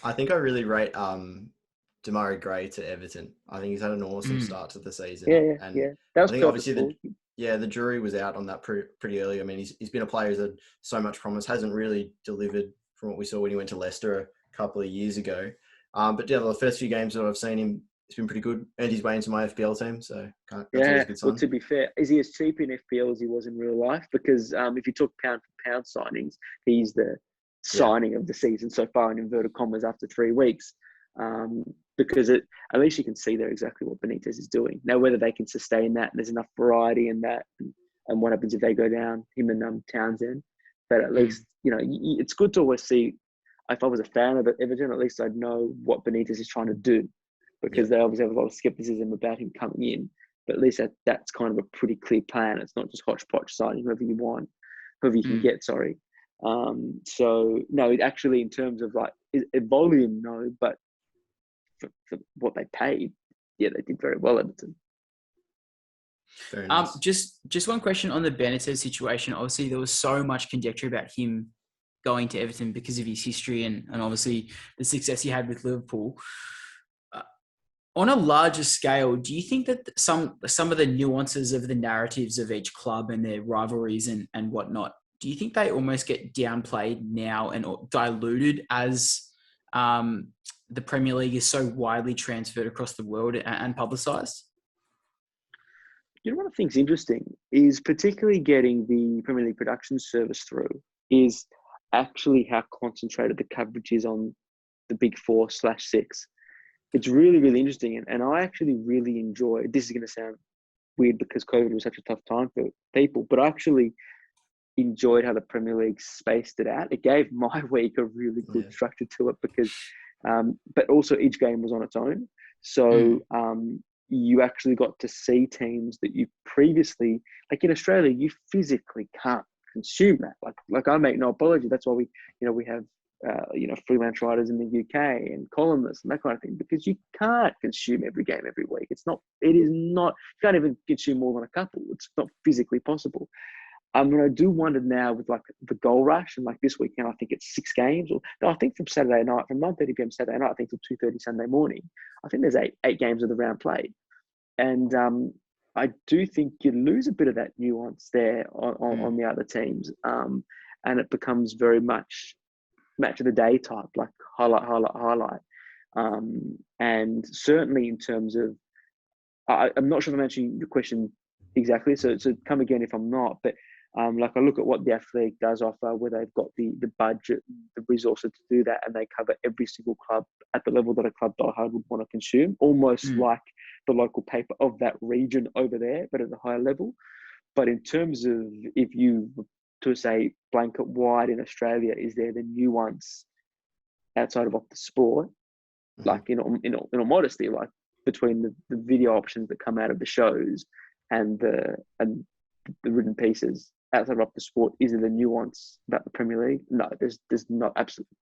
I think I really rate Demarai Gray to Everton. I think he's had an awesome start to the season. Yeah. That was I think obviously the jury was out on that pretty early. I mean, he's been a player who's had so much promise, hasn't really delivered from what we saw when he went to Leicester a couple of years ago. But yeah, the first few games that I've seen him, it's been pretty good. And he's way into my FPL team, so that's always a good sign. Well, to be fair, is he as cheap in FPL as he was in real life? Because if you took pound for pound signings, he's the signing of the season so far in inverted commas after 3 weeks. Because at least you can see there exactly what Benitez is doing. Now, whether they can sustain that and there's enough variety in that and what happens if they go down, him and Townsend. But at least, it's good to always see, if I was a fan of Everton, at least I'd know what Benitez is trying to do. Because they obviously have a lot of skepticism about him coming in. But at least that's kind of a pretty clear plan. It's not just hodgepodge signing whoever you can get, sorry. So, no, actually in terms of like volume, no, but for what they paid, they did very well, Everton. Very nice. Just one question on the Benitez situation. Obviously, there was so much conjecture about him going to Everton because of his history and obviously the success he had with Liverpool. On a larger scale, do you think that some of the nuances of the narratives of each club and their rivalries and whatnot, do you think they almost get downplayed now and diluted as the Premier League is so widely transferred across the world and publicised? One of the things interesting is particularly getting the Premier League production service through is actually how concentrated the coverage is on the big 4/6. It's really, really interesting. And I actually really enjoy, this is going to sound weird because COVID was such a tough time for people, but I actually enjoyed how the Premier League spaced it out. It gave my week a really good structure to it because, but also each game was on its own. So you actually got to see teams that you previously, like in Australia, you physically can't consume that. Like I make no apology. That's why we have, freelance writers in the UK and columnists and that kind of thing, because you can't consume every game every week. You can't even consume more than a couple. It's not physically possible. And I do wonder now with like the goal rush and like this weekend, I think it's 6 games I think from Saturday night, from 9:30 p.m. Saturday night, I think till 2:30 Sunday morning, I think there's eight games of the round played. And I do think you lose a bit of that nuance there on the other teams. And it becomes very much match of the day type, like highlight. And certainly in terms of, I'm not sure if I'm answering your question exactly, so come again if I'm not, but like I look at what the ALeague does offer, where they've got the budget, the resources to do that, and they cover every single club at the level that a club diehard would want to consume, almost like the local paper of that region over there, but at a higher level. But in terms of, if you to say blanket wide in Australia, is there the nuance outside of Optus Sport, like in all modesty, like between the video options that come out of the shows and the written pieces outside of Optus Sport, is there the nuance about the Premier League? No, there's not, absolutely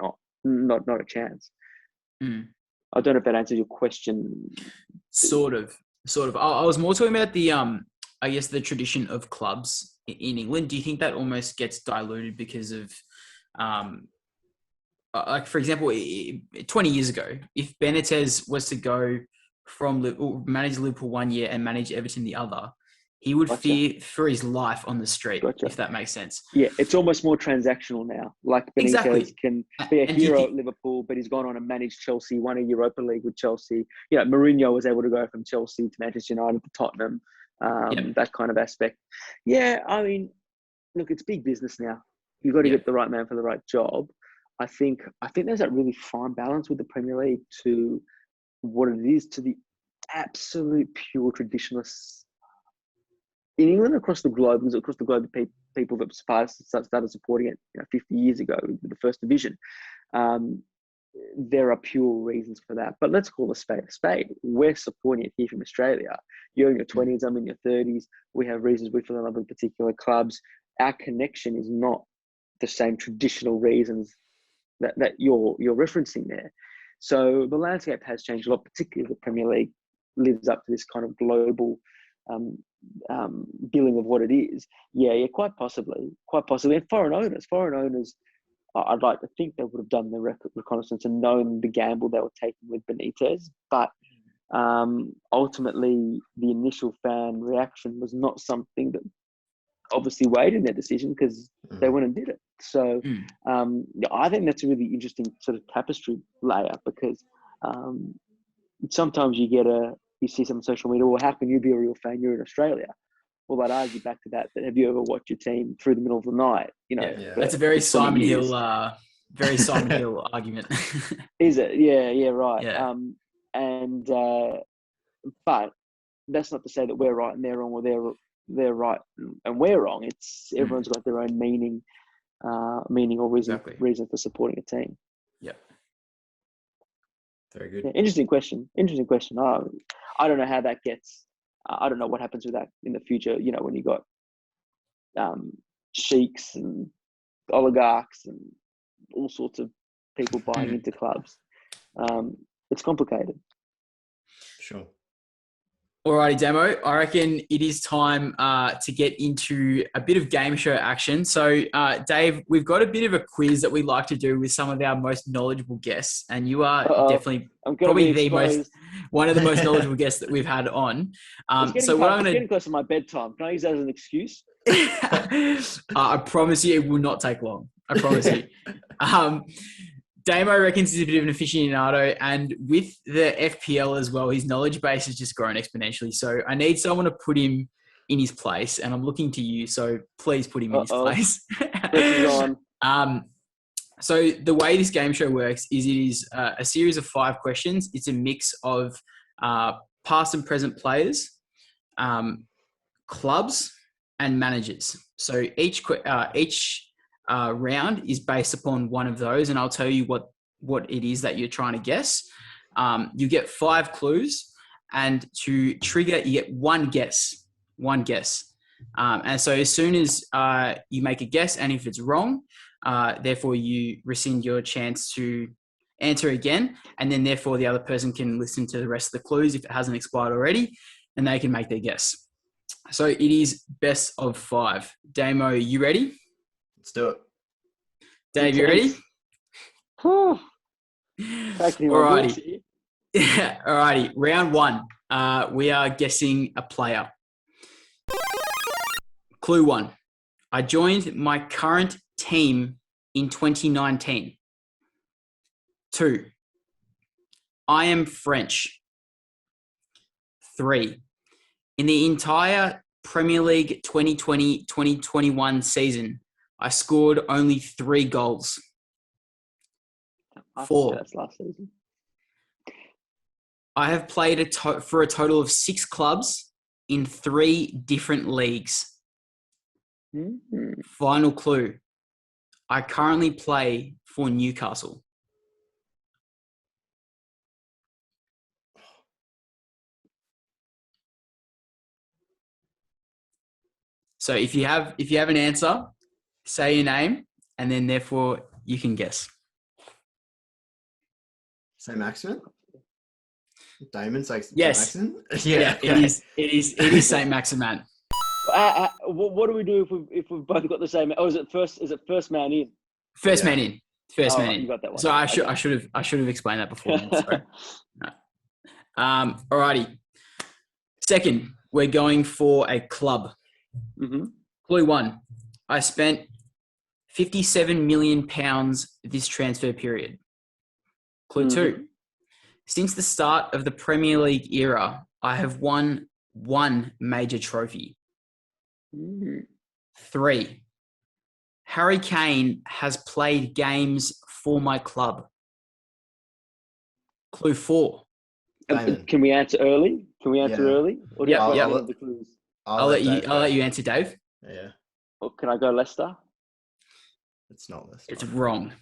not a chance. I don't know if that answers your question. Sort of. I was more talking about the I guess the tradition of clubs in England. Do you think that almost gets diluted because of, like for example, 20 years ago, if Benitez was to go from manage Liverpool 1 year and manage Everton the other, he would fear for his life on the street, if that makes sense. Yeah, it's almost more transactional now. Like Benitez can be a hero at Liverpool, but he's gone on and managed Chelsea, won a Europa League with Chelsea. Mourinho was able to go from Chelsea to Manchester United to Tottenham, that kind of aspect. Yeah, I mean, look, it's big business now. You've got to get the right man for the right job. I think there's that really fine balance with the Premier League to what it is to the absolute pure traditionalists in England, across the globe, because across the globe, the people that started supporting it 50 years ago with the First Division. There are pure reasons for that. But let's call a spade a spade. We're supporting it here from Australia. You're in your 20s, I'm in your 30s. We have reasons we fell in love with particular clubs. Our connection is not the same traditional reasons that you're referencing there. So the landscape has changed a lot, particularly the Premier League lives up to this kind of global billing of what it is. Yeah, quite possibly. And foreign owners, I'd like to think they would have done the reconnaissance and known the gamble they were taking with Benitez. But ultimately, the initial fan reaction was not something that obviously weighed in their decision, because they went and did it. So I think that's a really interesting sort of tapestry layer, because sometimes you see some social media, well, how can you be a real fan? You're in Australia. Well, I'd argue back to that have you ever watched your team through the middle of the night? That's a very Simon Hill, argument. Is it? Yeah, right. Yeah. But that's not to say that we're right and they're wrong, or they're right and we're wrong. It's everyone's got their own meaning or reason for supporting a team. Yeah. Very good. Yeah, interesting question. I don't know how that gets. I don't know what happens with that in the future. When you got sheiks and oligarchs and all sorts of people buying into clubs. It's complicated. Sure. Alrighty, Damo. I reckon it is time to get into a bit of game show action. So, Dave, we've got a bit of a quiz that we like to do with some of our most knowledgeable guests, and you are definitely probably one of the most knowledgeable guests that we've had on. It's getting close to my bedtime. Can I use that as an excuse? I promise you, it will not take long. I promise you. Damo reckons he's a bit of an aficionado, and with the FPL as well, his knowledge base has just grown exponentially. So I need someone to put him in his place, and I'm looking to you. So please put him in his place. So the way this game show works is it is a series of 5 questions. It's a mix of past and present players, clubs, and managers. So each round is based upon one of those, and I'll tell you what it is that you're trying to guess. You get 5 clues, and to trigger, you get one guess. And so as soon as you make a guess, and if it's wrong, therefore you rescind your chance to answer again, and then therefore the other person can listen to the rest of the clues if it hasn't expired already, and they can make their guess. So it is best of 5. Damo, you ready? Let's do it. Dave, you ready? Alrighty. Alrighty. Round 1. We are guessing a player. Clue 1. I joined my current team in 2019. 2. I am French. 3. In the entire Premier League 2020-2021 season, I scored only 3 goals. 4. That's last season. I have played for a total of 6 clubs in 3 different leagues. Final clue. I currently play for Newcastle. So if you have an answer, say your name, and then therefore you can guess. Say Maximin? Damon says yes. Maximin? Yeah, okay. It is Saint Maximin. What do we do if we've both got the same? Oh, is it first man in? First man in. You got that one. So I should have explained that before. Alrighty. Second, we're going for a club. Mm-hmm. Clue 1. I spent £57 million this transfer period. Clue 2. Since the start of the Premier League era, I have won 1 major trophy. 3. Harry Kane has played games for my club. Clue 4. Damon. Can we answer early? Or do you Yep, have yep. to wait for the clues? I'll let you answer, Dave. Yeah, Or can I go Leicester? it's not this. It's wrong.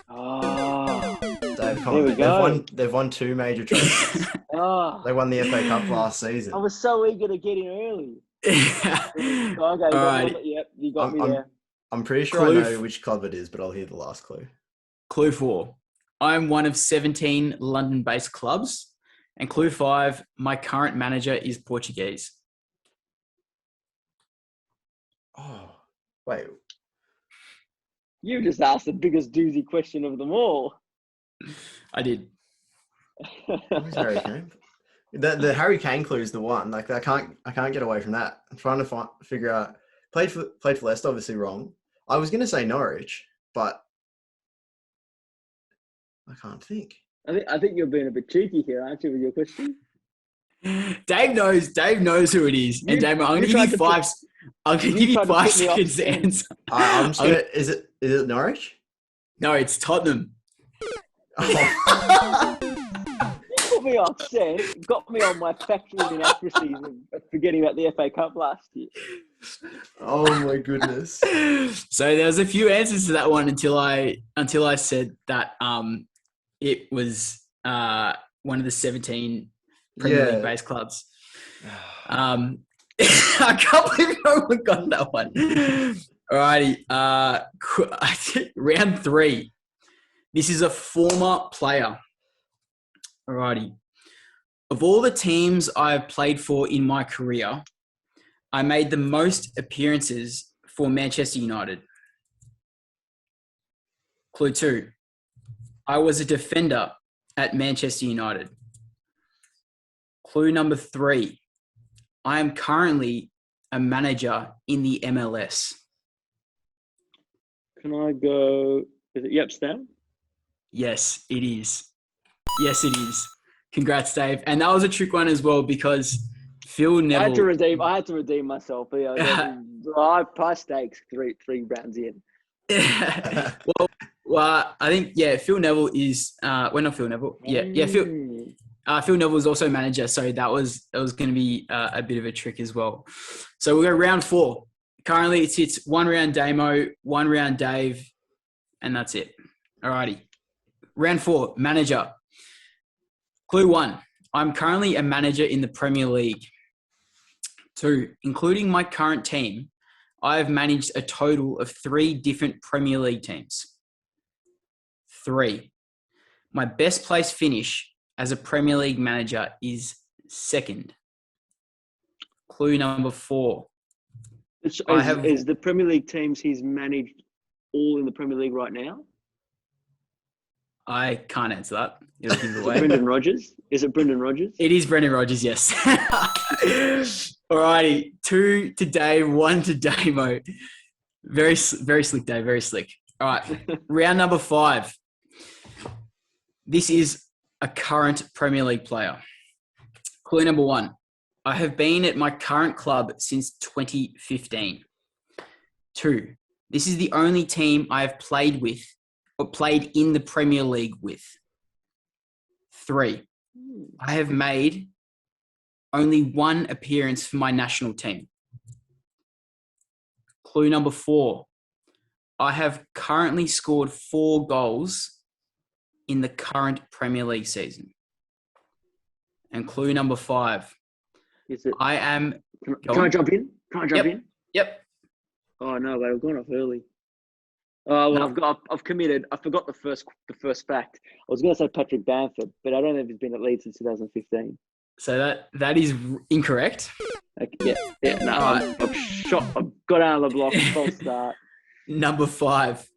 Oh, Dave, come there we on. go. They've won 2 major trophies. Oh, They won the FA Cup last season. I was so eager to get in early. Okay, All right. Yep, you got me there. I'm pretty sure Clue I know which club it is, but I'll hear the last clue. Clue 4. I'm one of 17 London-based clubs. And clue 5, my current manager is Portuguese. Oh, wait. You just asked the biggest doozy question of them all. I did. Who's Harry Kane? The Harry Kane clue is the one. Like I can't get away from that. I'm trying to figure out. Played for Leicester, obviously wrong. I was going to say Norwich, but I can't think. I think you're being a bit cheeky here, aren't you, with your question? Dave knows who it is. And Dave, I'm going to give you 5. I'm going to give you 5 seconds to answer. I'm just gonna. Is it Norwich? No, it's Tottenham. Oh. You got me upset. Got me on my factual inaccuracies of forgetting about the FA Cup last year. Oh my goodness. So there was a few answers to that one until I said that it was one of the 17 Premier League based clubs. I can't believe no one got that one. Alrighty, round 3. This is a former player. Alrighty. Of all the teams I've played for in my career, I made the most appearances for Manchester United. Clue 2. I was a defender at Manchester United. Clue number 3. I am currently a manager in the MLS. Can I go? Is it Ep2? Yes, it is. Yes, it is. Congrats, Dave. And that was a trick one as well because Phil Neville. I had to redeem myself. I passed stakes three rounds in. well, I think Phil Neville is. Not Phil Neville. Phil Neville is also manager, so that was going to be a bit of a trick as well. So we'll go round 4. Currently, it sits 1 round Damo, 1 round Dave, and that's it. Alrighty. Round 4, manager. Clue 1, I'm currently a manager in the Premier League. 2, including my current team, I have managed a total of 3 different Premier League teams. 3, my best place finish as a Premier League manager is 2nd. Clue number 4. Is the Premier League teams he's managed all in the Premier League right now? I can't answer that. It'll give it away. Brendan Rodgers? Is it Brendan Rodgers? It is Brendan Rodgers, yes. Alrighty, 2 to Dave, 1 to Damo. Very slick, Dave, very slick. All right, round number 5. This is a current Premier League player. Clue number 1. I have been at my current club since 2015. 2. This is the only team I have played with or played in the Premier League with. 3. I have made only 1 appearance for my national team. Clue number 4. I have currently scored 4 goals in the current Premier League season. And clue number 5. Is it? I am. Can I jump in? Yep. Oh no, I've gone off early. Oh well, No. I've committed. I forgot the first fact. I was going to say Patrick Bamford, but I don't know if he's been at Leeds since 2015. So that is incorrect. Okay, yeah. No, I've shot. I've got out of the block. False start. Number 5.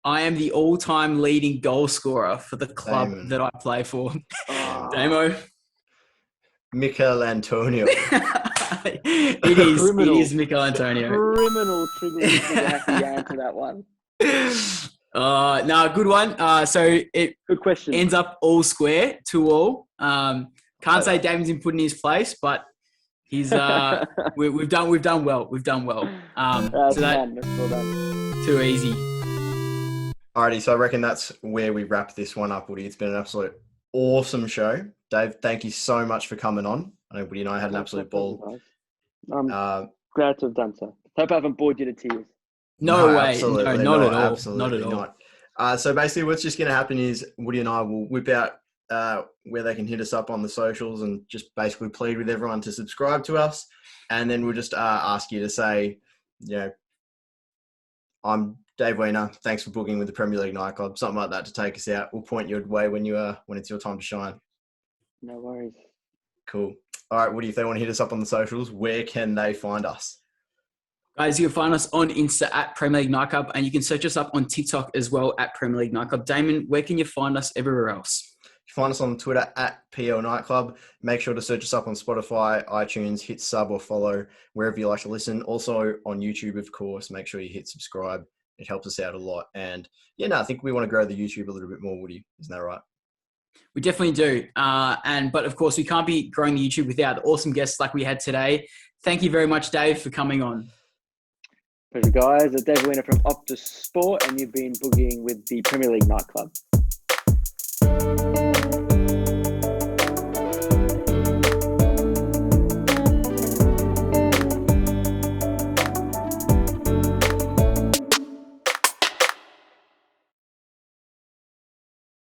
I am the all-time leading goal scorer for the club that I play for. Damo. Mikel Antonio. It is Mikel Antonio. Criminal trigger to that one. No, good one. So it Good question. ends up all square, 2-2. Can't say Damon's been put in his place, but he's we've done well. We've done well. So that well done. too easy. Alrighty, so I reckon that's where we wrap this one up, Woody. It's been an absolute awesome show. Dave, thank you so much for coming on. I know Woody and I had an absolute ball. I'm glad to have done so. Hope I haven't bored you to tears. No way. Absolutely No, not not. at all. Absolutely not at all. So basically what's just going to happen is Woody and I will whip out where they can hit us up on the socials and just basically plead with everyone to subscribe to us. And then we'll just ask you to say, I'm Dave Weiner. Thanks for booking with the Premier League Nightclub. Something like that to take us out. We'll point your way when it's your time to shine. No worries. Cool. All right, Woody, if they want to hit us up on the socials, where can they find us? Guys, you can find us on Insta at Premier League Nightclub, and you can search us up on TikTok as well at Premier League Nightclub. Damon, where can you find us everywhere else? You can find us on Twitter at PL Nightclub. Make sure to search us up on Spotify, iTunes, hit sub or follow wherever you like to listen. Also on YouTube, of course. Make sure you hit subscribe. It helps us out a lot. And I think we want to grow the YouTube a little bit more, Woody. Isn't that right? We definitely do. But of course, we can't be growing the YouTube without awesome guests like we had today. Thank you very much, Dave, for coming on. Pleasure, guys. Dave Weiner from Optus Sport, and you've been boogieing with the Premier League Nightclub.